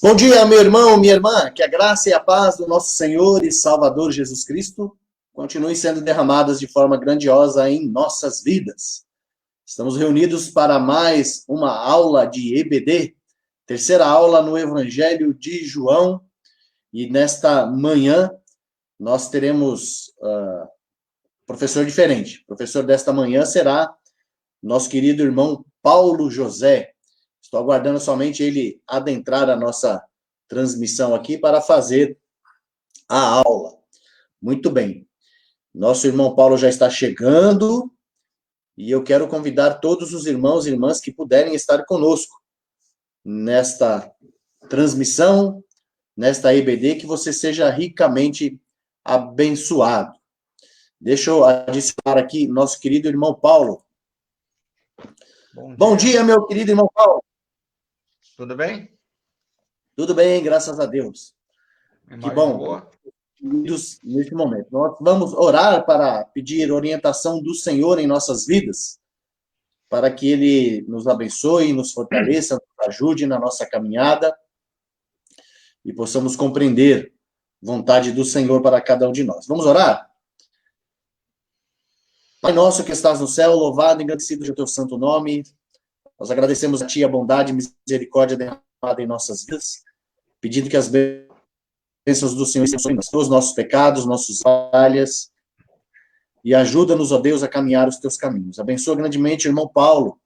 Bom dia, meu irmão, minha irmã. Que a graça e a paz do nosso Senhor e Salvador Jesus Cristo continue sendo derramadas de forma grandiosa em nossas vidas. Estamos reunidos para mais uma aula de EBD, terceira aula no Evangelho de João. E nesta manhã nós teremos professor diferente. O professor desta manhã será nosso querido irmão Paulo José. Estou aguardando somente ele adentrar a nossa transmissão aqui para fazer a aula. Muito bem. Nosso irmão Paulo já está chegando e eu quero convidar todos os irmãos e irmãs que puderem estar conosco nesta transmissão, nesta EBD, que você seja ricamente abençoado. Deixa eu adicionar aqui nosso querido irmão Paulo. Bom dia, meu querido irmão Paulo. Tudo bem? Tudo bem, graças a Deus. Que bom. Boa. Neste momento. Nós vamos orar para pedir orientação do Senhor em nossas vidas, para que Ele nos abençoe, nos fortaleça, nos ajude na nossa caminhada e possamos compreender a vontade do Senhor para cada um de nós. Vamos orar? Pai nosso que estás no céu, louvado e engrandecido seja o teu santo nome. Nós agradecemos a Ti a bondade e misericórdia derramada em nossas vidas, pedindo que as bênçãos do Senhor estejam sobre nós, os nossos pecados, nossas falhas, e ajuda-nos, ó Deus, a caminhar os teus caminhos. Abençoa grandemente o irmão Paulo,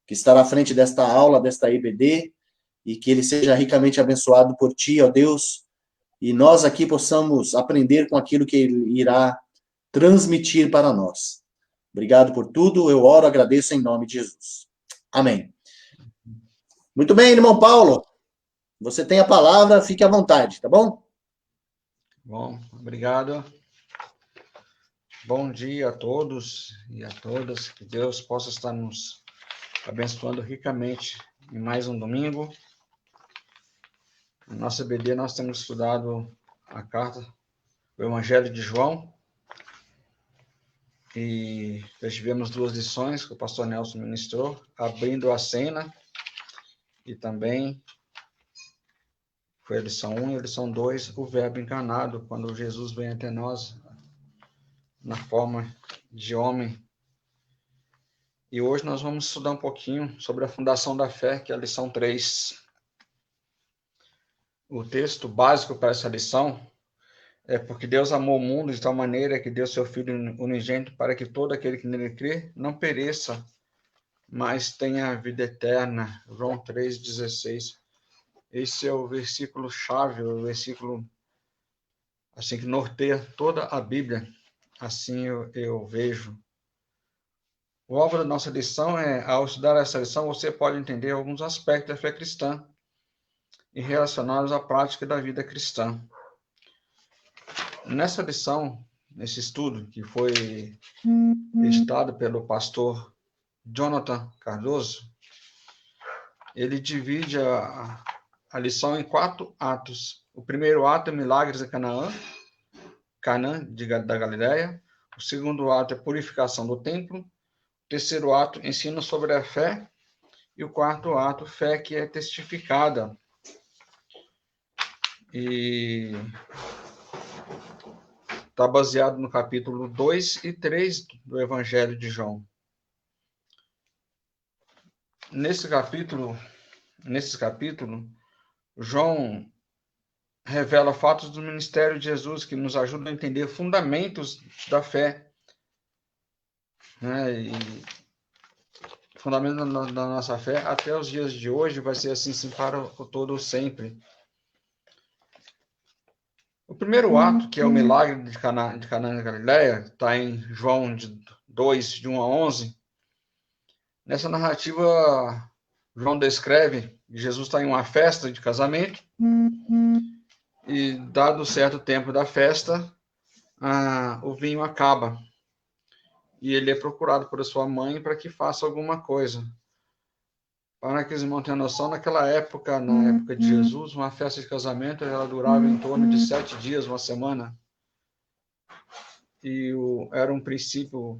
que estará à frente desta aula, desta EBD, e que ele seja ricamente abençoado por ti, ó Deus, e nós aqui possamos aprender com aquilo que ele irá transmitir para nós. Obrigado por tudo, eu oro, agradeço em nome de Jesus. Amém. Muito bem, irmão Paulo, você tem a palavra, fique à vontade, tá bom? Bom, obrigado. Bom dia a todos e a todas, que Deus possa estar nos abençoando ricamente em mais um domingo. Na nossa EBD nós temos estudado a carta do Evangelho de João, e já tivemos 2 lições que o pastor Nelson ministrou, abrindo a cena, e também foi a lição 1 e a lição 2, o verbo encarnado, quando Jesus vem até nós na forma de homem. E hoje nós vamos estudar um pouquinho sobre a fundação da fé, que é a lição 3. O texto básico para essa lição é: porque Deus amou o mundo de tal maneira que deu seu Filho unigênito para que todo aquele que nele crê não pereça, mas tenha a vida eterna. João 3,16. Esse é o versículo chave, o versículo assim que norteia toda a Bíblia. Assim eu vejo. O alvo da nossa lição é, ao estudar essa lição, você pode entender alguns aspectos da fé cristã e relacioná-los à prática da vida cristã. Nessa lição, nesse estudo, que foi editado pelo pastor Jonathan Cardoso, ele divide a lição em 4 atos. O primeiro ato é milagres em Canaã da Galileia. O segundo ato é purificação do templo. O terceiro ato, ensino sobre a fé. E o quarto ato, fé que é testificada. E está baseado no capítulo 2 e 3 do Evangelho de João. Nesse capítulo, João revela fatos do ministério de Jesus que nos ajudam a entender fundamentos da fé, né? E fundamento da nossa fé até os dias de hoje vai ser assim para o todo sempre. O primeiro ato, que é o milagre de Canaã da Galileia, está em João 2, de 1 a 11. Nessa narrativa, João descreve que Jesus está em uma festa de casamento e, dado certo tempo da festa, o vinho acaba. E ele é procurado por sua mãe para que faça alguma coisa. Para que os irmãos tenham noção, naquela época, na época de Jesus, uma festa de casamento ela durava em torno de 7 dias, uma semana. E era um princípio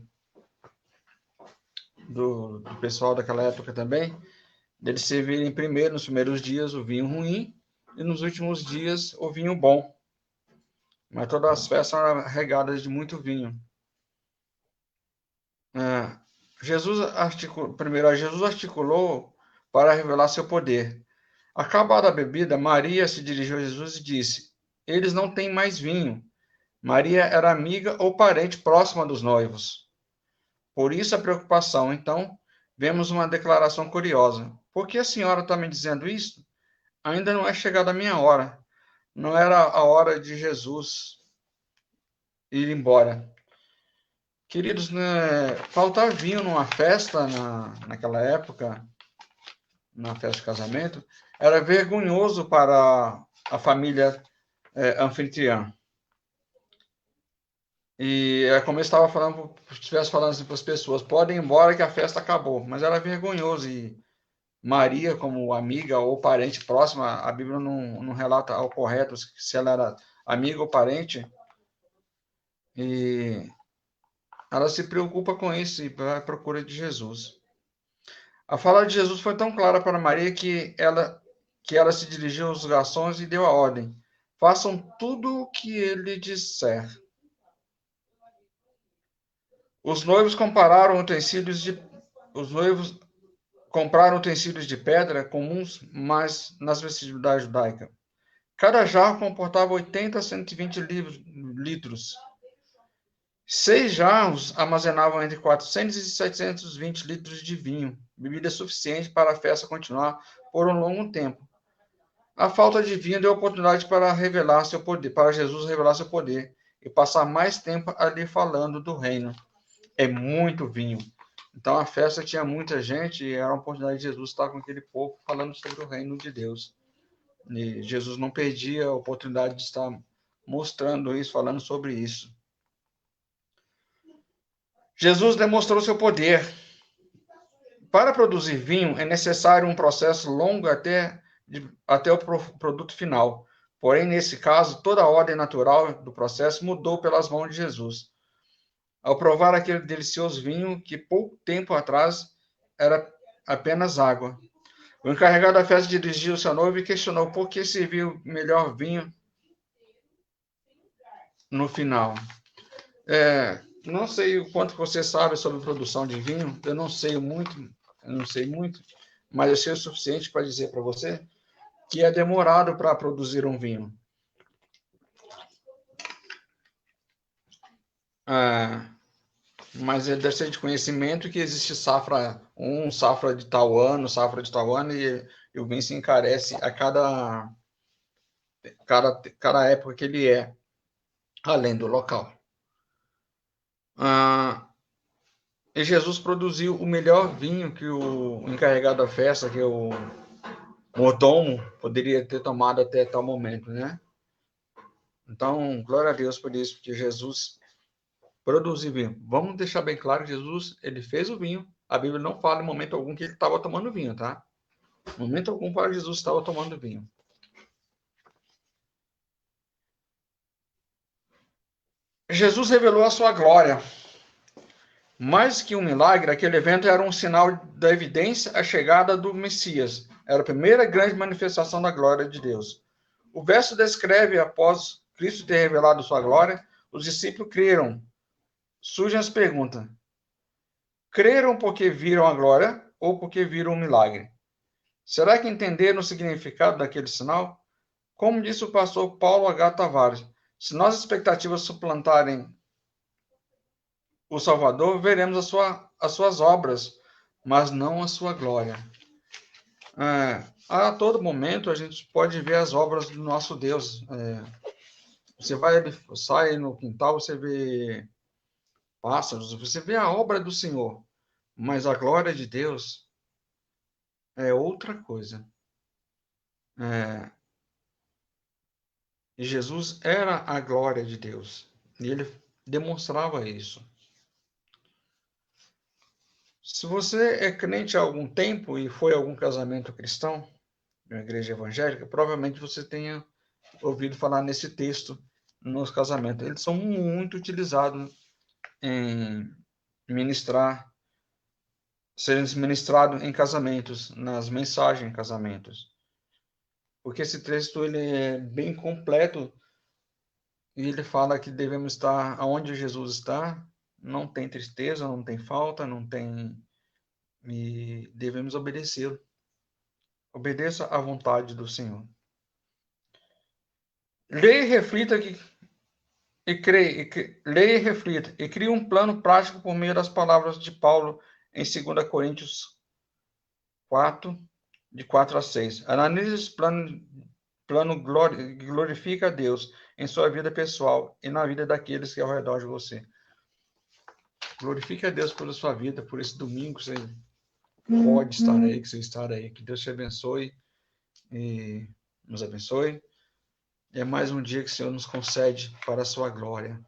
do pessoal daquela época também, deles servirem primeiro, nos primeiros dias, o vinho ruim, e nos últimos dias o vinho bom. Mas todas as festas eram regadas de muito vinho. Jesus articulou para revelar seu poder. Acabada a bebida, Maria se dirigiu a Jesus e disse: Eles não têm mais vinho. Maria era amiga ou parente próxima dos noivos. Por isso a preocupação. Então, vemos uma declaração curiosa. Por que a senhora está me dizendo isso? Ainda não é chegada a minha hora. Não era a hora de Jesus ir embora. Queridos, né, faltar vinho numa festa naquela época, na festa de casamento, era vergonhoso para a família anfitriã. E é como eu estava falando, estivesse falando assim para as pessoas, podem ir embora que a festa acabou. Mas era vergonhoso. E Maria, como amiga ou parente próxima, a Bíblia não relata ao correto se ela era amiga ou parente. E ela se preocupa com isso e vai à procura de Jesus. A fala de Jesus foi tão clara para Maria que ela se dirigiu aos garçons e deu a ordem: façam tudo o que ele disser. Os noivos compraram utensílios de pedra comuns, mas nas festividades judaicas. Cada jarro comportava 80 a 120 litros. 6 jarros armazenavam entre 400 e 720 litros de vinho, bebida suficiente para a festa continuar por um longo tempo. A falta de vinho deu oportunidade para revelar seu poder, para Jesus revelar seu poder e passar mais tempo ali falando do reino. É muito vinho. Então a festa tinha muita gente e era uma oportunidade de Jesus estar com aquele povo falando sobre o reino de Deus. E Jesus não perdia a oportunidade de estar mostrando isso, falando sobre isso. Jesus demonstrou seu poder. Para produzir vinho é necessário um processo longo até o produto final. Porém, nesse caso, toda a ordem natural do processo mudou pelas mãos de Jesus. Ao provar aquele delicioso vinho que pouco tempo atrás era apenas água. O encarregado da festa dirigiu-se ao noivo e questionou por que serviu melhor vinho no final. Não sei o quanto você sabe sobre produção de vinho, eu não sei muito, mas eu sei o suficiente para dizer para você que é demorado para produzir um vinho. Mas deve ser de conhecimento que existe safra 1, safra de tal ano, e o vinho se encarece a cada época que ele é, além do local. E Jesus produziu o melhor vinho que o encarregado da festa, que o mordomo, poderia ter tomado até tal momento, né? Então, glória a Deus por isso, porque Jesus produziu vinho. Vamos deixar bem claro, Jesus, ele fez o vinho. A Bíblia não fala em momento algum que ele estava tomando vinho, tá? Em momento algum para Jesus estava tomando vinho. Jesus revelou a sua glória. Mais que um milagre, aquele evento era um sinal da evidência à chegada do Messias. Era a primeira grande manifestação da glória de Deus. O verso descreve, após Cristo ter revelado sua glória, os discípulos creram. Surgem as perguntas: creram porque viram a glória ou porque viram um milagre? Será que entenderam o significado daquele sinal? Como disse o pastor Paulo H. Tavares, se nossas expectativas suplantarem o Salvador, veremos as suas obras, mas não a sua glória. A todo momento a gente pode ver as obras do nosso Deus. Você sai no quintal, você vê pássaros, você vê a obra do Senhor, mas a glória de Deus é outra coisa. E Jesus era a glória de Deus, e ele demonstrava isso. Se você é crente há algum tempo e foi a algum casamento cristão, uma igreja evangélica, provavelmente você tenha ouvido falar nesse texto nos casamentos. Eles são muito utilizados em serem ministrados em casamentos, nas mensagens em casamentos. porque esse texto ele é bem completo e ele fala que devemos estar aonde Jesus está, não tem tristeza, não tem falta, não tem, e devemos obedecê-lo. Obedeça à vontade do Senhor. Leia e reflita leia e reflita e crie um plano prático por meio das palavras de Paulo em 2 Coríntios 4, de 4 a 6. Analise esse plano glorifica a Deus em sua vida pessoal e na vida daqueles que é ao redor de você. Glorifique a Deus pela sua vida, por esse domingo que você pode estar aí, que você está aí. Que Deus te abençoe e nos abençoe. É mais um dia que o Senhor nos concede para a sua glória.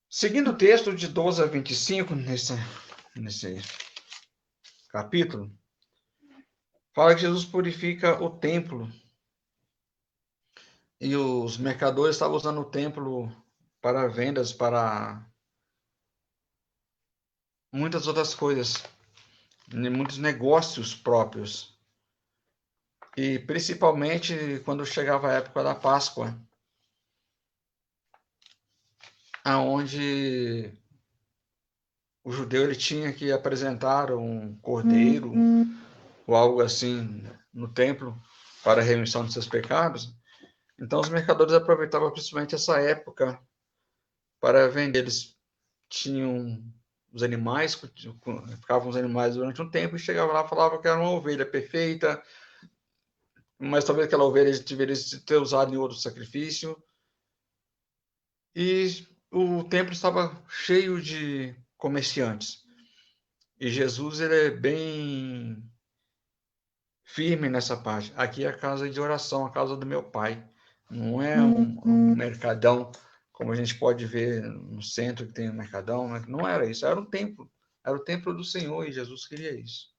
Seguindo o texto de 12 a 25, nesse capítulo, fala que Jesus purifica o templo. E os mercadores estavam usando o templo para vendas, para muitas outras coisas, muitos negócios próprios. E principalmente quando chegava a época da Páscoa, aonde o judeu ele tinha que apresentar um cordeiro ou algo assim no templo para a remissão de seus pecados. Então os mercadores aproveitavam principalmente essa época para vender. Eles tinham os animais, ficavam os animais durante um tempo e chegava lá e falava que era uma ovelha perfeita, mas talvez aquela ovelha deveria ter usado em outro sacrifício. E o templo estava cheio de comerciantes. E Jesus ele é bem firme nessa parte. Aqui é a casa de oração, a casa do meu pai. Não é um mercadão, como a gente pode ver no centro que tem um mercadão. Não era isso, era um templo. Era o templo do Senhor e Jesus queria isso.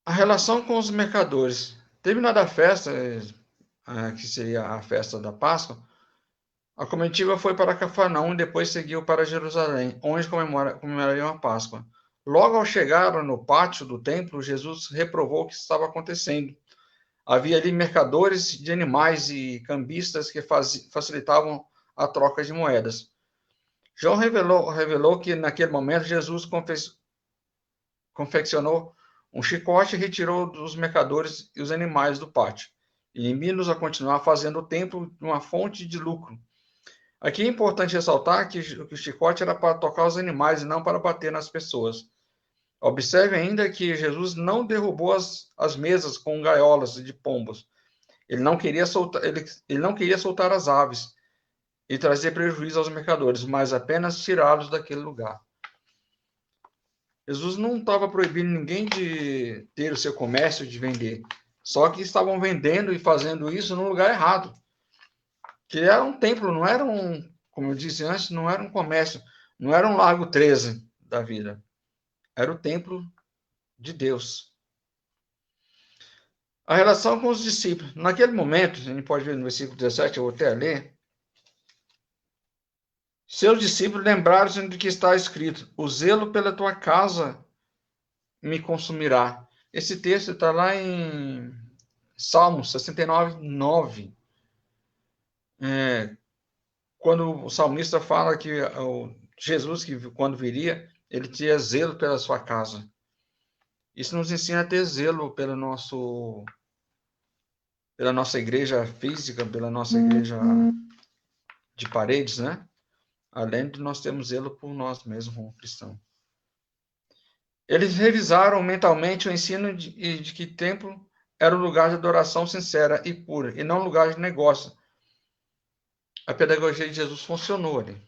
A relação com os mercadores. Terminada a festa, que seria a festa da Páscoa, a comitiva foi para Cafarnaum e depois seguiu para Jerusalém, onde comemorariam a Páscoa. Logo ao chegar no pátio do templo, Jesus reprovou o que estava acontecendo. Havia ali mercadores de animais e cambistas que facilitavam a troca de moedas. João revelou que naquele momento Jesus confeccionou um chicote e retirou dos mercadores e os animais do pátio, e inibindo-os a continuar fazendo o templo uma fonte de lucro. Aqui é importante ressaltar que o chicote era para tocar os animais e não para bater nas pessoas. Observe ainda que Jesus não derrubou as mesas com gaiolas de pombos. Ele não queria soltar as aves e trazer prejuízo aos mercadores, mas apenas tirá-los daquele lugar. Jesus não estava proibindo ninguém de ter o seu comércio, de vender. Só que estavam vendendo e fazendo isso no lugar errado. Que era um templo, não era como eu disse antes, não era um comércio, não era um Largo 13 da vida. Era o templo de Deus. A relação com os discípulos. Naquele momento, a gente pode ver no versículo 17, eu vou até ler. Seus discípulos lembraram-se de que está escrito: o zelo pela tua casa me consumirá. Esse texto está lá em Salmos 69, 9. Quando o salmista fala que Jesus, que quando viria, ele tinha zelo pela sua casa. Isso nos ensina a ter zelo pela nossa igreja física, pela nossa igreja de paredes, né? Além de nós termos zelo por nós mesmos como cristãos. Eles revisaram mentalmente o ensino de que templo era um lugar de adoração sincera e pura, e não um lugar de negócio. A pedagogia de Jesus funcionou ali.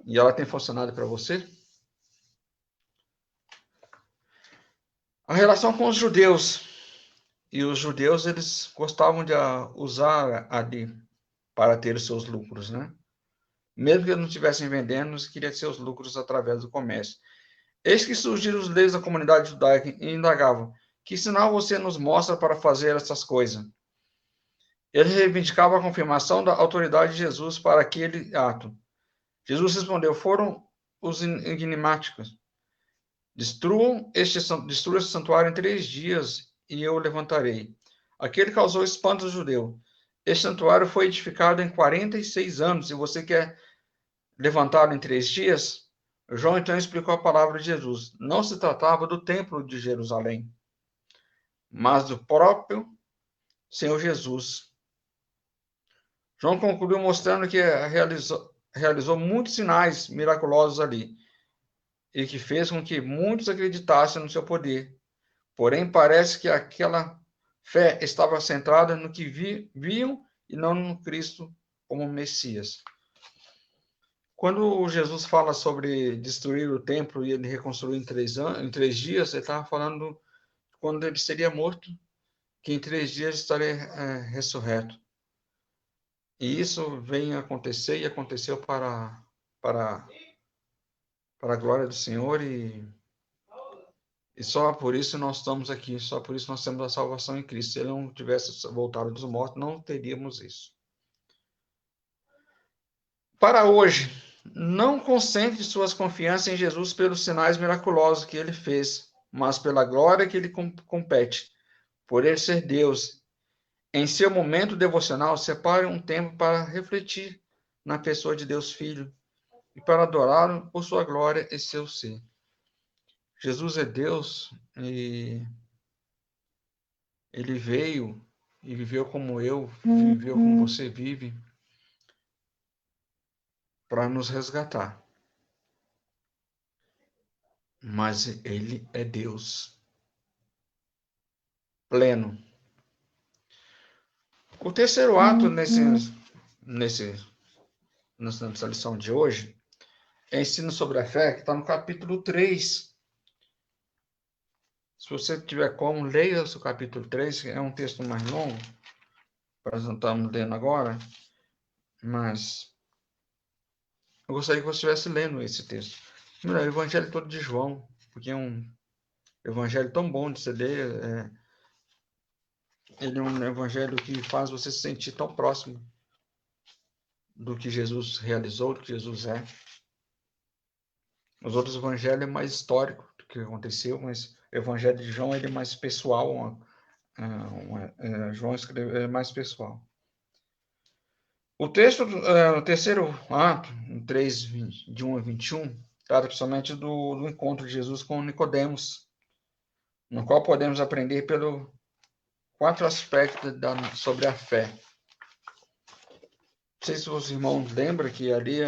E ela tem funcionado para você? A relação com os judeus. E os judeus, eles gostavam de usar ali para ter os seus lucros, né? Mesmo que eles não estivessem vendendo, eles queriam ter seus lucros através do comércio. Eis que surgiram os líderes da comunidade judaica e indagavam: que sinal você nos mostra para fazer essas coisas? Eles reivindicavam a confirmação da autoridade de Jesus para aquele ato. Jesus respondeu: foram os enigmáticos destrua esse santuário em 3 dias e eu o levantarei. Aquele causou espanto ao judeu. Este santuário foi edificado em 46 anos e você quer levantá-lo em 3 dias? João então explicou a palavra de Jesus. Não se tratava do templo de Jerusalém, mas do próprio Senhor Jesus. João concluiu mostrando que realizou muitos sinais miraculosos ali e que fez com que muitos acreditassem no seu poder. Porém, parece que aquela fé estava centrada no que viam e não no Cristo como Messias. Quando Jesus fala sobre destruir o templo e ele reconstruir em 3 dias, ele estava falando quando ele seria morto, que em 3 dias estaria ressurreto. E isso vem a acontecer e aconteceu para a glória do Senhor e só por isso nós estamos aqui, só por isso nós temos a salvação em Cristo. Se ele não tivesse voltado dos mortos, não teríamos isso. Para hoje, não concentre suas confianças em Jesus pelos sinais miraculosos que ele fez, mas pela glória que lhe compete, por ele ser Deus. Em seu momento devocional, separe um tempo para refletir na pessoa de Deus Filho e para adorá-lo por sua glória e seu ser. Jesus é Deus e ele veio e viveu como eu, viveu como você vive, para nos resgatar. Mas ele é Deus pleno. O terceiro ato nessa lição de hoje é ensino sobre a fé, que está no capítulo 3. Se você tiver como, leia o capítulo 3, é um texto mais longo, para nós não estamos lendo agora, mas eu gostaria que você estivesse lendo esse texto. O Evangelho todo de João, porque é um evangelho tão bom de se ler, ele é um evangelho que faz você se sentir tão próximo do que Jesus realizou, do que Jesus é. Os outros evangelhos é mais histórico do que aconteceu, mas o evangelho de João ele é mais pessoal. João escreveu é mais pessoal. O texto, o terceiro ato, 3, de 1 a 21, trata principalmente do encontro de Jesus com Nicodemos, no qual podemos aprender pelo 4 aspectos sobre a fé. Não sei se os irmãos lembram que ali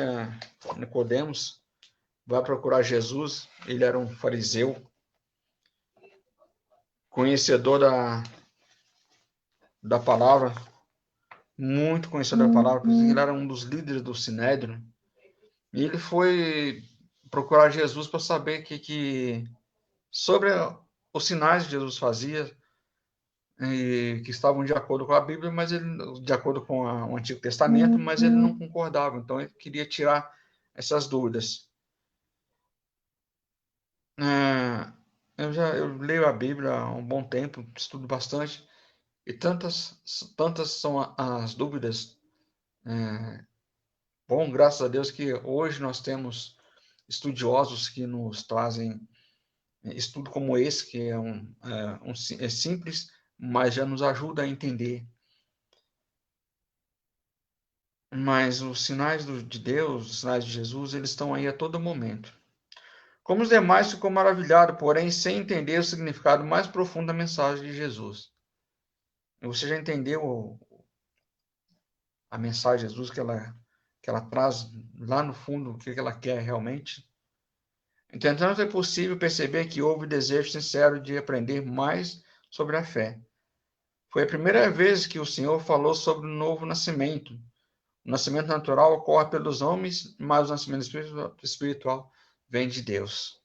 Nicodemos vai procurar Jesus. Ele era um fariseu, conhecedor da palavra, muito conhecedor da palavra, porque ele era um dos líderes do Sinédrio. E ele foi procurar Jesus para saber sobre os sinais que Jesus fazia, e que estavam de acordo com a Bíblia, mas ele, de acordo com o Antigo Testamento, mas ele não concordava. Então ele queria tirar essas dúvidas. Eu leio a Bíblia há um bom tempo, estudo bastante, e tantas são as dúvidas. Bom, graças a Deus que hoje nós temos estudiosos que nos trazem estudo como esse, que é simples, mas já nos ajuda a entender. Mas os sinais de Deus, os sinais de Jesus, eles estão aí a todo momento. Como os demais, ficou maravilhado, porém sem entender o significado mais profundo da mensagem de Jesus. Você já entendeu a mensagem de Jesus que ela traz lá no fundo, o que ela quer realmente? Entretanto, é possível perceber que houve desejo sincero de aprender mais sobre a fé. Foi a primeira vez que o Senhor falou sobre o novo nascimento. O nascimento natural ocorre pelos homens, mas o nascimento espiritual vem de Deus.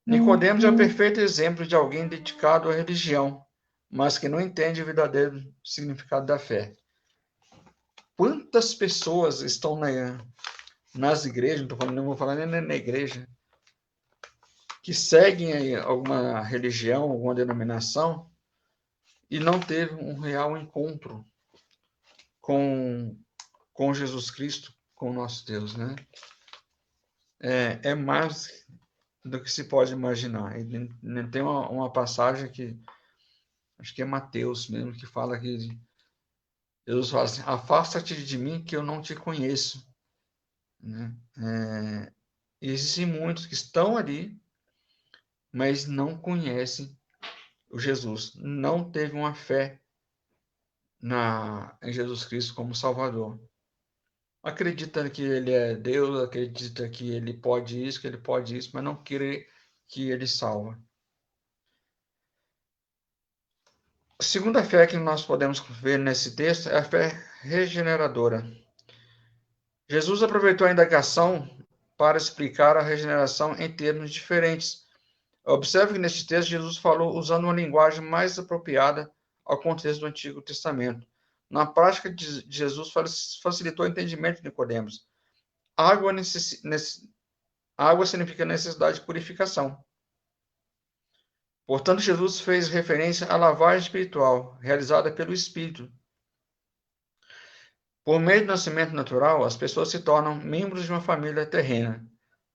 Nicodemos é o perfeito exemplo de alguém dedicado à religião, mas que não entende o verdadeiro significado da fé. Quantas pessoas estão nas igrejas, não vou falar nem na igreja, que seguem alguma religião, alguma denominação, e não teve um real encontro com Jesus Cristo, com o nosso Deus, né? É mais do que se pode imaginar. E tem uma passagem que, acho que é Mateus mesmo, que fala que Jesus fala assim, afasta-te de mim que eu não te conheço. Né? Existem muitos que estão ali, mas não conhecem o Jesus. Não teve uma fé em Jesus Cristo como Salvador. Acredita que ele é Deus, acredita que ele pode isso, mas não crê que ele salva. A segunda fé que nós podemos ver nesse texto é a fé regeneradora. Jesus aproveitou a indagação para explicar a regeneração em termos diferentes. Observe que neste texto Jesus falou usando uma linguagem mais apropriada ao contexto do Antigo Testamento. Na prática, Jesus facilitou o entendimento de Nicodemos. Água significa necessidade de purificação. Portanto, Jesus fez referência à lavagem espiritual, realizada pelo Espírito. Por meio do nascimento natural, as pessoas se tornam membros de uma família terrena.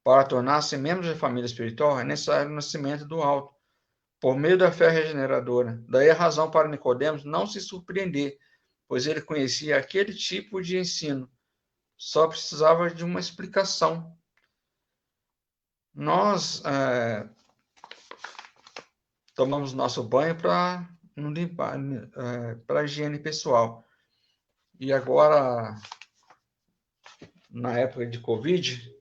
Para tornar-se membros da família espiritual, é necessário o nascimento do alto, por meio da fé regeneradora. Daí a razão para Nicodemos não se surpreender, pois ele conhecia aquele tipo de ensino. Só precisava de uma explicação. Nós tomamos nosso banho para não limpar, para a higiene pessoal. E agora, na época de Covid,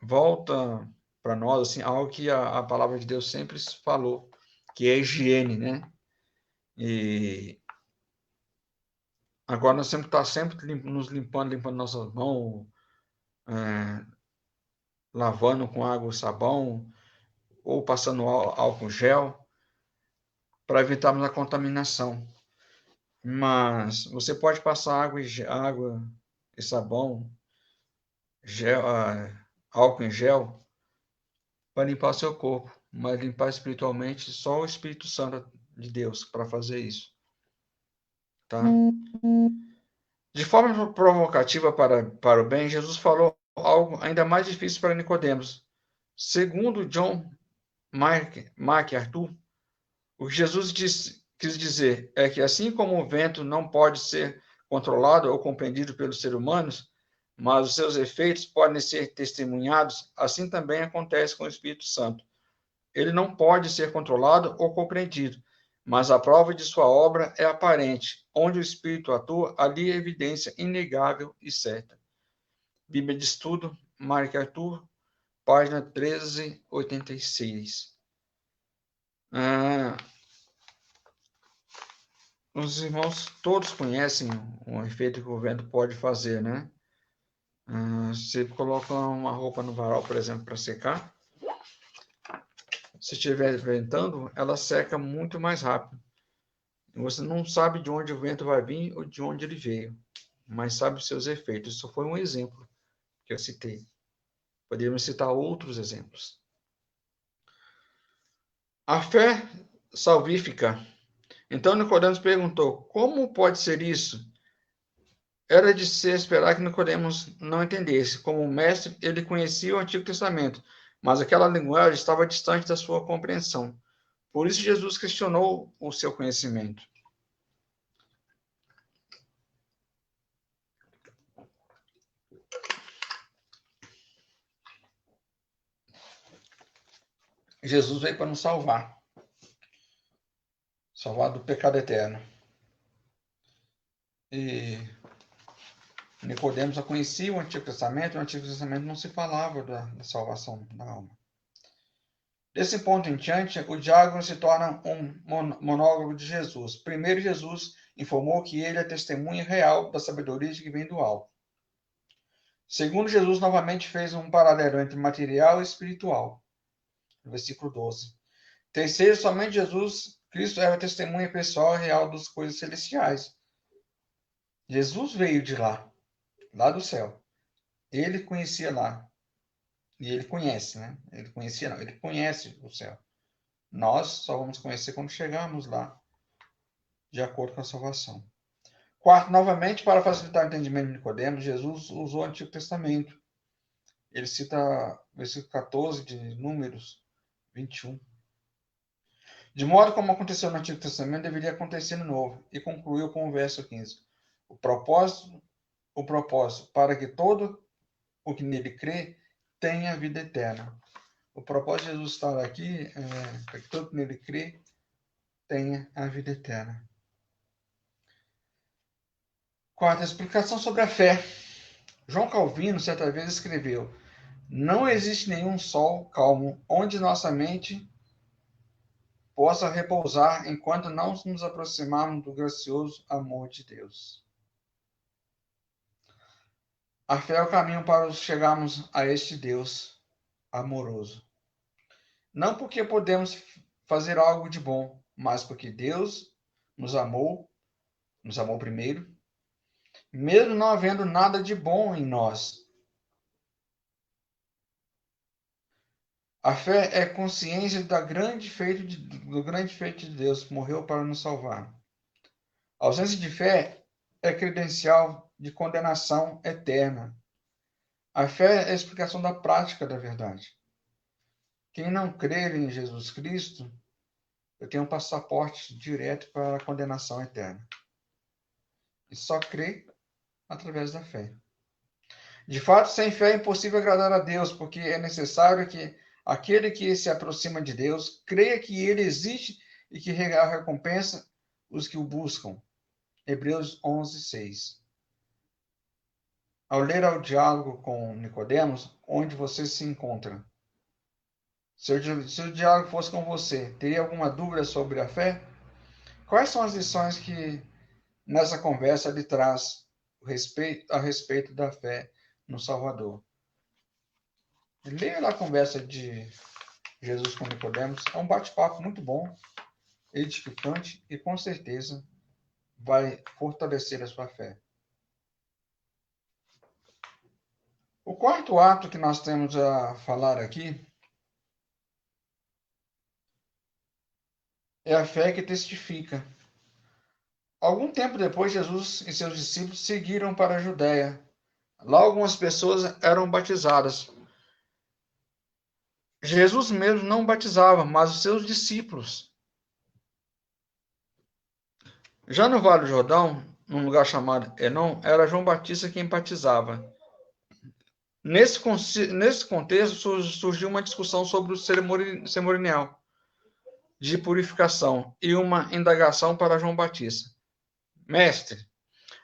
volta para nós assim, algo que a palavra de Deus sempre falou, que é higiene, né? E agora nós temos que estar sempre nos limpando nossas mãos, lavando com água e sabão, ou passando álcool gel, para evitarmos a contaminação. Mas você pode passar água e sabão, álcool em gel, para limpar seu corpo, mas limpar espiritualmente só o Espírito Santo de Deus para fazer isso. Tá? De forma provocativa para o bem, Jesus falou algo ainda mais difícil para Nicodemos. Segundo John MacArthur, o que Jesus quis dizer é que assim como o vento não pode ser controlado ou compreendido pelos seres humanos, mas os seus efeitos podem ser testemunhados, assim também acontece com o Espírito Santo. Ele não pode ser controlado ou compreendido, mas a prova de sua obra é aparente. Onde o Espírito atua, ali é evidência inegável e certa. Bíblia de Estudo, MacArthur, página 1386. Os irmãos todos conhecem o efeito que o vento pode fazer, né? Você coloca uma roupa no varal, por exemplo, para secar. Se estiver ventando, ela seca muito mais rápido. Você não sabe de onde o vento vai vir ou de onde ele veio, mas sabe os seus efeitos. Isso foi um exemplo que eu citei. Poderíamos citar outros exemplos. A fé salvífica. Então Nicodemos perguntou: como pode ser isso? Era de se esperar que Nicodemos não entendesse. Como mestre, ele conhecia o Antigo Testamento, mas aquela linguagem estava distante da sua compreensão. Por isso Jesus questionou o seu conhecimento. Jesus veio para nos salvar do pecado eterno. E Nicodemos já conhecia o Antigo Testamento, e o Antigo Testamento não se falava da salvação da alma. Desse ponto em diante, o diálogo se torna um monólogo de Jesus. Primeiro, Jesus informou que ele é testemunha real da sabedoria que vem do alto. Segundo, Jesus novamente fez um paralelo entre material e espiritual. No versículo 12. Terceiro, somente Jesus Cristo era testemunha pessoal e real das coisas celestiais. Jesus veio de lá do céu. Ele conhecia lá. E ele conhece, né? Ele conhecia não, ele conhece o céu. Nós só vamos conhecer quando chegarmos lá, de acordo com a salvação. Quarto, novamente, para facilitar o entendimento de Nicodemos, Jesus usou o Antigo Testamento. Ele cita versículo 14 de Números 21. De modo como aconteceu no Antigo Testamento, deveria acontecer no Novo. E concluiu com o verso 15. O propósito, para que todo o que nele crê tenha vida eterna. O propósito de Jesus estar aqui é para que todo o que nele crê tenha a vida eterna. Quarta, explicação sobre a fé. João Calvino, certa vez, escreveu: não existe nenhum sol calmo onde nossa mente possa repousar enquanto não nos aproximarmos do gracioso amor de Deus. A fé é o caminho para chegarmos a este Deus amoroso. Não porque podemos fazer algo de bom, mas porque Deus nos amou primeiro, mesmo não havendo nada de bom em nós. A fé é consciência do grande feito de Deus, que morreu para nos salvar. A ausência de fé é credencial de condenação eterna. A fé é a explicação da prática da verdade. Quem não crer em Jesus Cristo, tem um passaporte direto para a condenação eterna. E só crê através da fé. De fato, sem fé é impossível agradar a Deus, porque é necessário que aquele que se aproxima de Deus creia que ele existe e que recompensa os que o buscam. Hebreus 11, 6. Ao ler o diálogo com Nicodemos, onde você se encontra? Se o diálogo fosse com você, teria alguma dúvida sobre a fé? Quais são as lições que nessa conversa lhe traz a respeito da fé no Salvador? Leia lá a conversa de Jesus com Nicodemos. É um bate-papo muito bom, edificante e com certeza vai fortalecer a sua fé. O quarto ato que nós temos a falar aqui é a fé que testifica. Algum tempo depois, Jesus e seus discípulos seguiram para a Judéia. Lá algumas pessoas eram batizadas. Jesus mesmo não batizava, mas os seus discípulos. Já no Vale do Jordão, num lugar chamado Enom, era João Batista quem batizava. Nesse contexto, surgiu uma discussão sobre o cerimonial de purificação e uma indagação para João Batista. Mestre,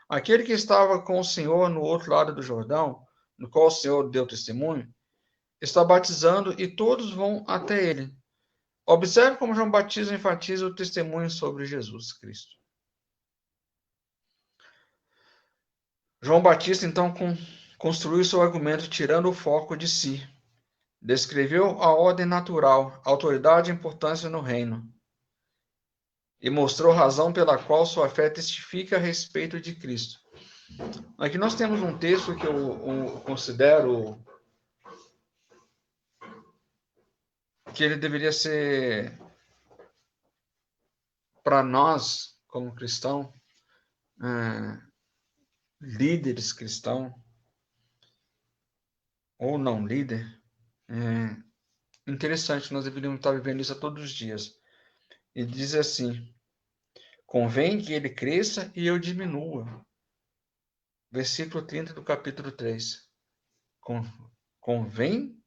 aquele que estava com o Senhor no outro lado do Jordão, no qual o Senhor deu testemunho, está batizando e todos vão até ele. Observe como João Batista enfatiza o testemunho sobre Jesus Cristo. João Batista, então, construiu seu argumento tirando o foco de si. Descreveu a ordem natural, a autoridade e a importância no reino. E mostrou a razão pela qual sua fé testifica a respeito de Cristo. Aqui nós temos um texto que eu considero que ele deveria ser, para nós, como cristãos, líderes cristãos, ou não líder, interessante, nós deveríamos estar vivendo isso a todos os dias. E diz assim: convém que ele cresça e eu diminua. Versículo 30 do capítulo 3. Convém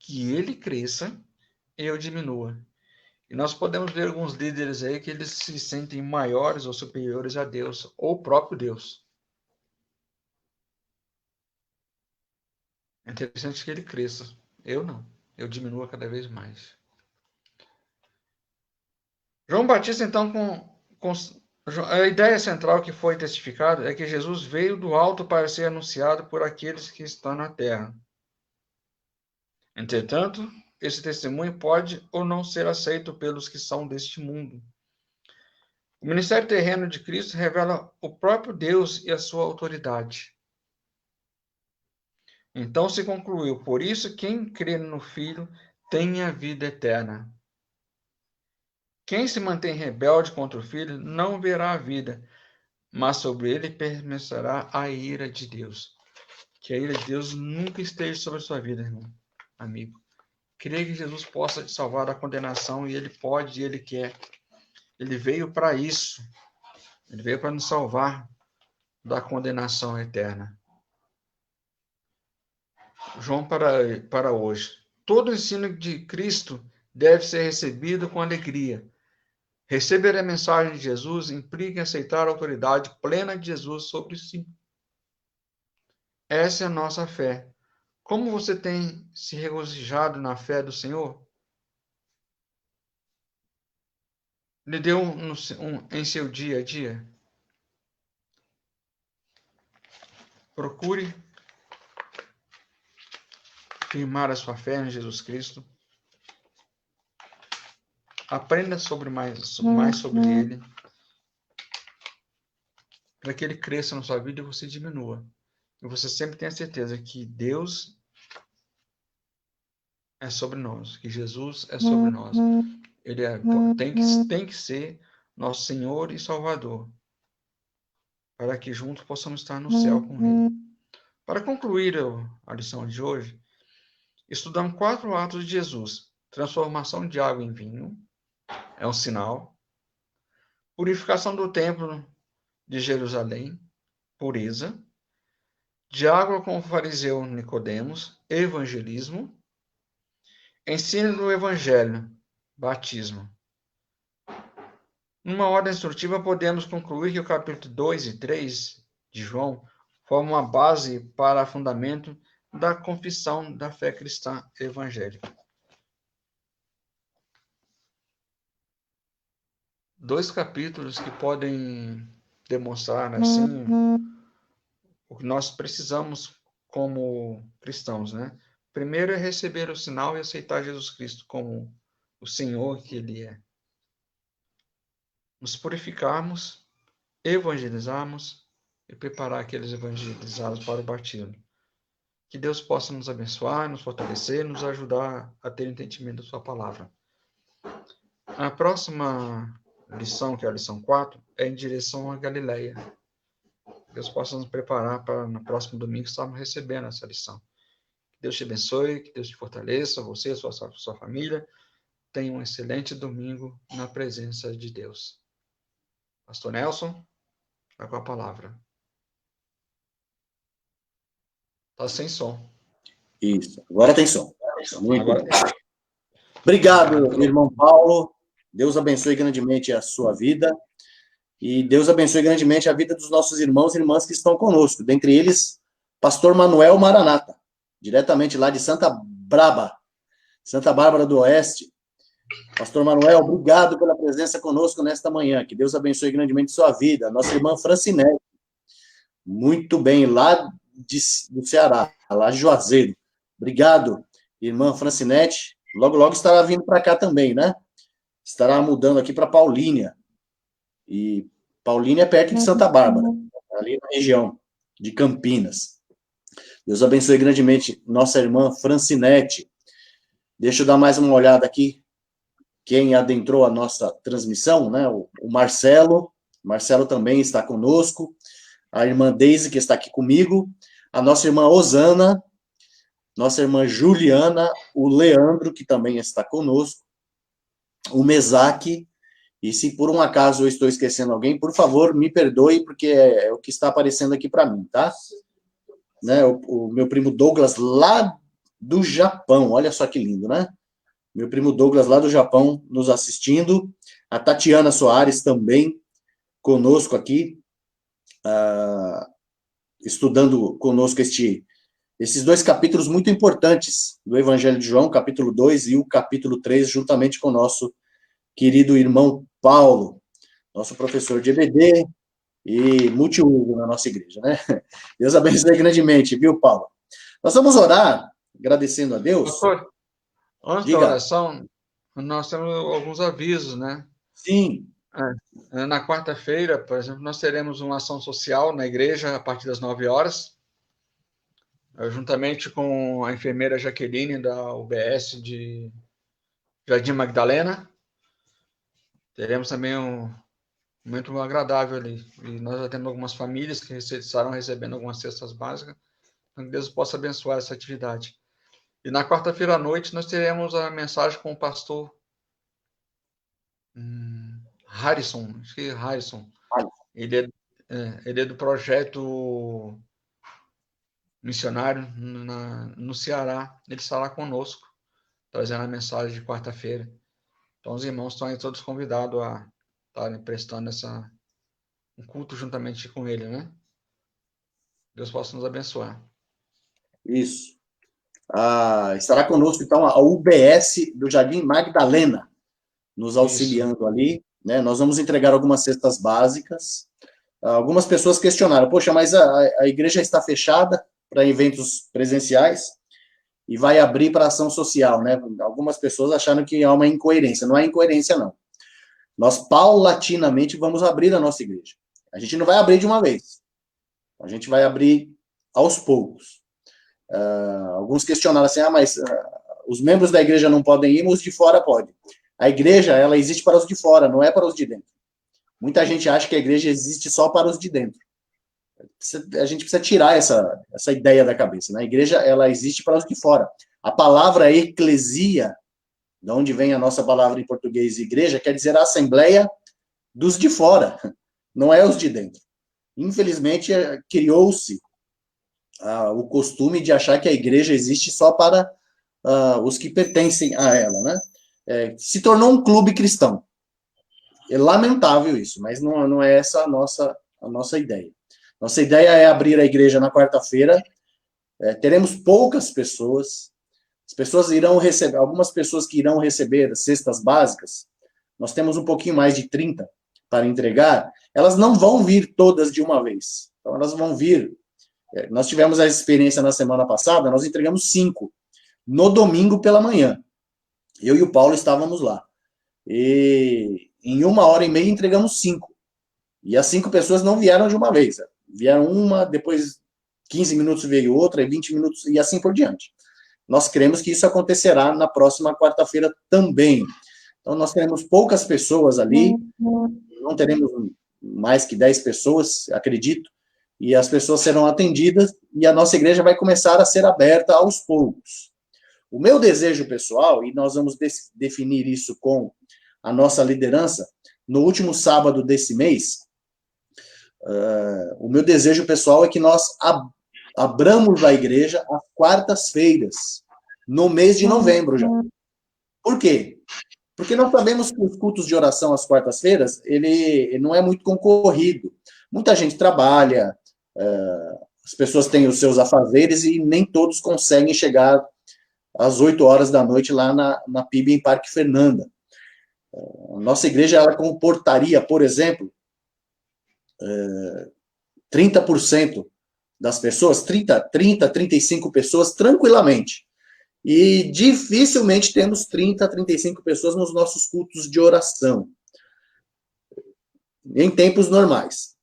que ele cresça e eu diminua. E nós podemos ver alguns líderes aí que eles se sentem maiores ou superiores a Deus, ou o próprio Deus. É interessante que ele cresça. Eu não. Eu diminua cada vez mais. João Batista, então, a ideia central que foi testificada é que Jesus veio do alto para ser anunciado por aqueles que estão na terra. Entretanto, esse testemunho pode ou não ser aceito pelos que são deste mundo. O ministério terreno de Cristo revela o próprio Deus e a sua autoridade. Então se concluiu: por isso, quem crê no Filho tem a vida eterna. Quem se mantém rebelde contra o Filho não verá a vida, mas sobre ele permanecerá a ira de Deus. Que a ira de Deus nunca esteja sobre a sua vida, irmão, amigo. Creia que Jesus possa te salvar da condenação, e Ele pode, e Ele quer. Ele veio para isso. Ele veio para nos salvar da condenação eterna. João para hoje. Todo o ensino de Cristo deve ser recebido com alegria. Receber a mensagem de Jesus implica em aceitar a autoridade plena de Jesus sobre si. Essa é a nossa fé. Como você tem se regozijado na fé do Senhor? Lhe deu em seu dia a dia? Procure firmar a sua fé em Jesus Cristo. Aprenda mais sobre Ele, para que Ele cresça na sua vida e você diminua. E você sempre tenha certeza que Deus é sobre nós, que Jesus é sobre nós. Ele tem que ser nosso Senhor e Salvador, para que juntos possamos estar no céu com Ele. Para concluir a lição de hoje, estudamos 4 atos de Jesus. Transformação de água em vinho, é um sinal. Purificação do templo de Jerusalém, pureza. Diálogo com o fariseu Nicodemos, evangelismo. Ensino do evangelho, batismo. Numa ordem instrutiva, podemos concluir que o capítulo 2 e 3 de João formam uma base para o fundamento da confissão da fé cristã evangélica. 2 capítulos que podem demonstrar, assim, o que nós precisamos como cristãos, né? Primeiro é receber o sinal e aceitar Jesus Cristo como o Senhor que Ele é. Nos purificarmos, evangelizarmos e preparar aqueles evangelizados para o batismo. Que Deus possa nos abençoar, nos fortalecer, nos ajudar a ter entendimento da sua palavra. A próxima lição, que é a lição 4, é em direção à Galileia. Deus possa nos preparar para no próximo domingo estarmos recebendo essa lição. Que Deus te abençoe, que Deus te fortaleça, você e sua família. Tenha um excelente domingo na presença de Deus. Pastor Nelson, vai com a palavra. Está sem som. Isso, agora tem som. Muito Agora bom. Obrigado, irmão Paulo. Deus abençoe grandemente a sua vida. E Deus abençoe grandemente a vida dos nossos irmãos e irmãs que estão conosco. Dentre eles, Pastor Manuel Maranata, diretamente lá de Santa Bárbara do Oeste. Pastor Manuel, obrigado pela presença conosco nesta manhã. Que Deus abençoe grandemente sua vida. Nossa irmã Francinete, muito bem, lá do Ceará, lá de Juazeiro. Obrigado, irmã Francinete. Logo, logo estará vindo para cá também, né? Estará mudando aqui para Paulínia. E Paulínia é perto de Santa Bárbara, ali na região de Campinas. Deus abençoe grandemente nossa irmã Francinete. Deixa eu dar mais uma olhada aqui. Quem adentrou a nossa transmissão, né? O Marcelo. Marcelo também está conosco. A irmã Deise, que está aqui comigo. A nossa irmã Osana. Nossa irmã Juliana. O Leandro, que também está conosco. O Mesaque. E se por um acaso eu estou esquecendo alguém, por favor, me perdoe, porque é o que está aparecendo aqui para mim, tá? Né? O meu primo Douglas, lá do Japão. Olha só que lindo, né? Meu primo Douglas, lá do Japão, nos assistindo. A Tatiana Soares também conosco aqui, estudando conosco esses 2 capítulos muito importantes do Evangelho de João, capítulo 2 e o capítulo 3, juntamente com o nosso querido irmão Paulo, nosso professor de EBD e multiuso na nossa igreja, né? Deus abençoe grandemente, viu, Paulo? Nós vamos orar, agradecendo a Deus. Pastor, antes da oração, nós temos alguns avisos, né? Sim. Na quarta-feira, por exemplo, nós teremos uma ação social na igreja a partir das 9 horas, juntamente com a enfermeira Jaqueline, da UBS de Jardim Magdalena. Teremos também um momento agradável ali. E nós já temos algumas famílias que estarão recebendo algumas cestas básicas. Deus possa abençoar essa atividade. E na quarta-feira à noite nós teremos a mensagem com o pastor Harrison, acho que é Harrison. Ele é do projeto missionário no Ceará. Ele estará conosco, trazendo a mensagem de quarta-feira. Então, os irmãos estão aí todos convidados a estarem prestando um culto juntamente com ele, né? Deus possa nos abençoar. Isso. Estará conosco, então, a UBS do Jardim Magdalena, nos auxiliando ali, né? Nós vamos entregar algumas cestas básicas. Algumas pessoas questionaram, poxa, mas a igreja está fechada para eventos presenciais e vai abrir para ação social, né? Algumas pessoas acharam que há uma incoerência. Não é incoerência, não. Nós, paulatinamente, vamos abrir a nossa igreja. A gente não vai abrir de uma vez. A gente vai abrir aos poucos. Alguns questionaram assim, mas os membros da igreja não podem ir, mas os de fora podem. A igreja, ela existe para os de fora, não é para os de dentro. Muita gente acha que a igreja existe só para os de dentro. A gente precisa tirar essa ideia da cabeça, né? A igreja, ela existe para os de fora. A palavra eclesia, de onde vem a nossa palavra em português igreja, quer dizer a assembleia dos de fora, não é os de dentro. Infelizmente, criou-se o costume de achar que a igreja existe só para os que pertencem a ela, né? Se tornou um clube cristão. É lamentável isso, mas não é essa a nossa ideia. Nossa ideia é abrir a igreja na quarta-feira. Teremos poucas pessoas. As pessoas irão receber, algumas pessoas que irão receber cestas básicas, nós temos um pouquinho mais de 30 para entregar, elas não vão vir todas de uma vez. Então, elas vão vir. Nós tivemos a experiência na semana passada, nós entregamos 5 no domingo pela manhã. Eu e o Paulo estávamos lá. E em 1h30 entregamos 5. E as 5 pessoas não vieram de uma vez. Vieram uma, depois 15 minutos veio outra, e 20 minutos, e assim por diante. Nós cremos que isso acontecerá na próxima quarta-feira também. Então, nós teremos poucas pessoas ali, não teremos mais que 10 pessoas, acredito, e as pessoas serão atendidas, e a nossa igreja vai começar a ser aberta aos poucos. O meu desejo pessoal, e nós vamos definir isso com a nossa liderança, no último sábado desse mês, o meu desejo pessoal é que nós abramos a igreja às quartas-feiras, no mês de novembro já. Por quê? Porque nós sabemos que os cultos de oração às quartas-feiras, ele não é muito concorrido. Muita gente trabalha, as pessoas têm os seus afazeres e nem todos conseguem chegar às 8 horas da noite lá na PIB em Parque Fernanda. A nossa igreja, ela comportaria, por exemplo, 30% das pessoas, 35 pessoas, tranquilamente. E dificilmente temos 35 pessoas nos nossos cultos de oração, em tempos normais.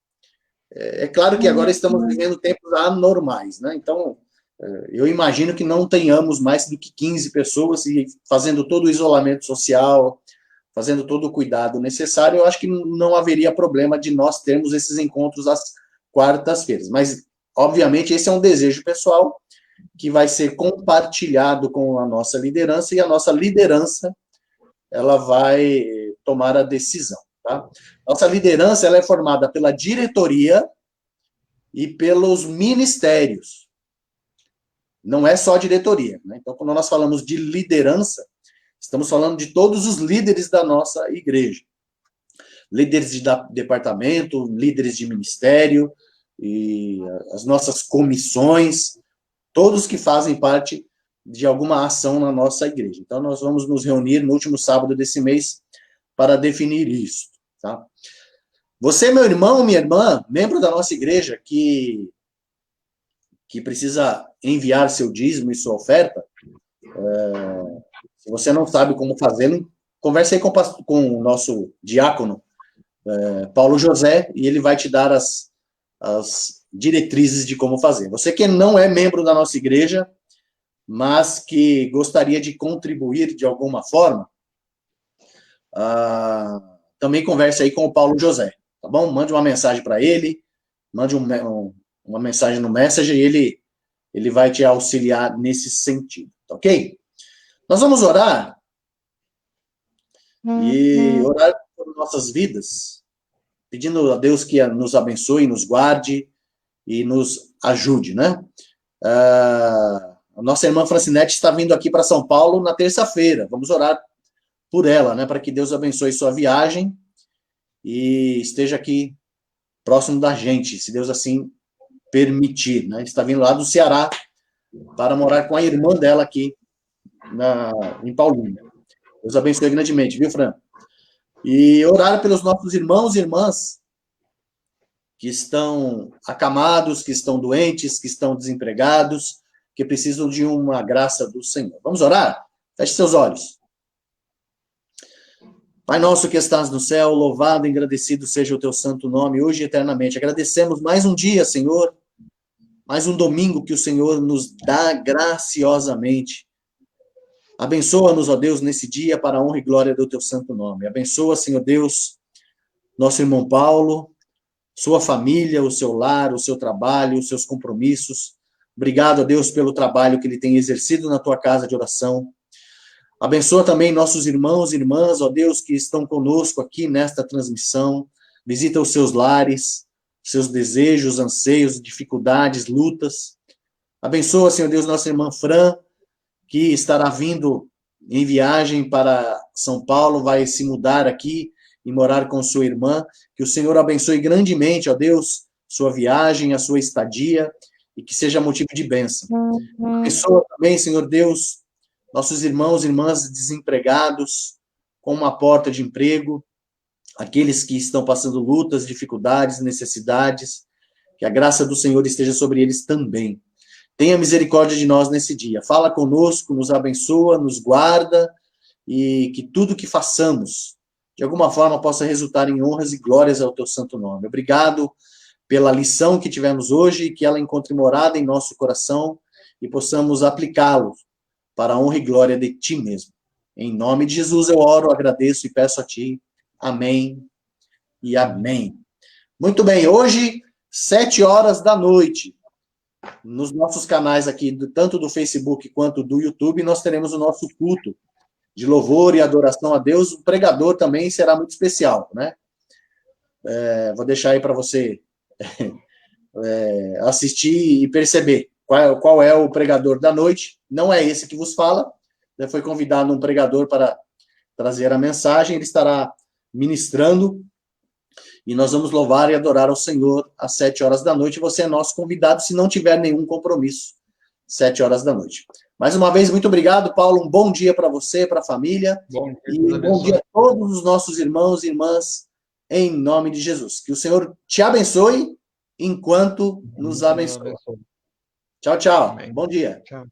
É claro que agora estamos vivendo tempos anormais, né? Então, eu imagino que não tenhamos mais do que 15 pessoas e fazendo todo o isolamento social, fazendo todo o cuidado necessário, eu acho que não haveria problema de nós termos esses encontros às quartas-feiras. Mas, obviamente, esse é um desejo pessoal que vai ser compartilhado com a nossa liderança, e a nossa liderança, ela vai tomar a decisão, tá? Nossa liderança, ela é formada pela diretoria e pelos ministérios. Não é só a diretoria, né? Então, quando nós falamos de liderança, estamos falando de todos os líderes da nossa igreja. Líderes de departamento, líderes de ministério, e as nossas comissões, todos que fazem parte de alguma ação na nossa igreja. Então, nós vamos nos reunir no último sábado desse mês para definir isso, tá? Você, meu irmão, minha irmã, membro da nossa igreja, que precisa enviar seu dízimo e sua oferta, se você não sabe como fazê-lo, converse aí com o nosso diácono, Paulo José, e ele vai te dar as diretrizes de como fazer. Você que não é membro da nossa igreja, mas que gostaria de contribuir de alguma forma, também converse aí com o Paulo José, tá bom? Mande uma mensagem para ele, mande uma mensagem no Messenger, e ele vai te auxiliar nesse sentido, ok? Nós vamos orar e orar por nossas vidas, pedindo a Deus que nos abençoe, nos guarde e nos ajude, né? A nossa irmã Francinete está vindo aqui para São Paulo na terça-feira. Vamos orar por ela, né? Para que Deus abençoe sua viagem e esteja aqui próximo da gente, se Deus assim permitir, né? Está vindo lá do Ceará para morar com a irmã dela aqui em Paulínia. Deus abençoe grandemente, viu, Fran? E orar pelos nossos irmãos e irmãs que estão acamados, que estão doentes, que estão desempregados, que precisam de uma graça do Senhor. Vamos orar? Feche seus olhos. Pai nosso que estás no céu, louvado e agradecido seja o teu santo nome, hoje e eternamente. Agradecemos mais um dia, Senhor, mais um domingo que o Senhor nos dá graciosamente. Abençoa-nos, ó Deus, nesse dia para a honra e glória do teu santo nome. Abençoa, Senhor Deus, nosso irmão Paulo, sua família, o seu lar, o seu trabalho, os seus compromissos. Obrigado, ó Deus, pelo trabalho que ele tem exercido na tua casa de oração. Abençoa também nossos irmãos e irmãs, ó Deus, que estão conosco aqui nesta transmissão. Visita os seus lares, seus desejos, anseios, dificuldades, lutas. Abençoa, Senhor Deus, nossa irmã Fran, que estará vindo em viagem para São Paulo, vai se mudar aqui e morar com sua irmã. Que o Senhor abençoe grandemente, ó Deus, sua viagem, a sua estadia, e que seja motivo de bênção. Abençoa também, Senhor Deus, nossos irmãos e irmãs desempregados, com uma porta de emprego, aqueles que estão passando lutas, dificuldades, necessidades, que a graça do Senhor esteja sobre eles também. Tenha misericórdia de nós nesse dia. Fala conosco, nos abençoa, nos guarda, e que tudo que façamos, de alguma forma, possa resultar em honras e glórias ao teu santo nome. Obrigado pela lição que tivemos hoje, e que ela encontre morada em nosso coração, e possamos aplicá-lo para a honra e glória de ti mesmo. Em nome de Jesus eu oro, agradeço e peço a ti. Amém e amém. Muito bem, hoje, 7 horas da noite, nos nossos canais aqui, tanto do Facebook quanto do YouTube, nós teremos o nosso culto de louvor e adoração a Deus. O pregador também será muito especial, né? Vou deixar aí para você assistir e perceber qual é o pregador da noite. Não é esse que vos fala, foi convidado um pregador para trazer a mensagem, ele estará ministrando, e nós vamos louvar e adorar ao Senhor às 7 horas da noite. Você é nosso convidado, se não tiver nenhum compromisso, 7 horas da noite. Mais uma vez, muito obrigado, Paulo, um bom dia para você, para a família, e bom dia a todos os nossos irmãos e irmãs, em nome de Jesus. Que o Senhor te abençoe enquanto nos abençoa. Tchau, tchau. Bom dia. Tchau.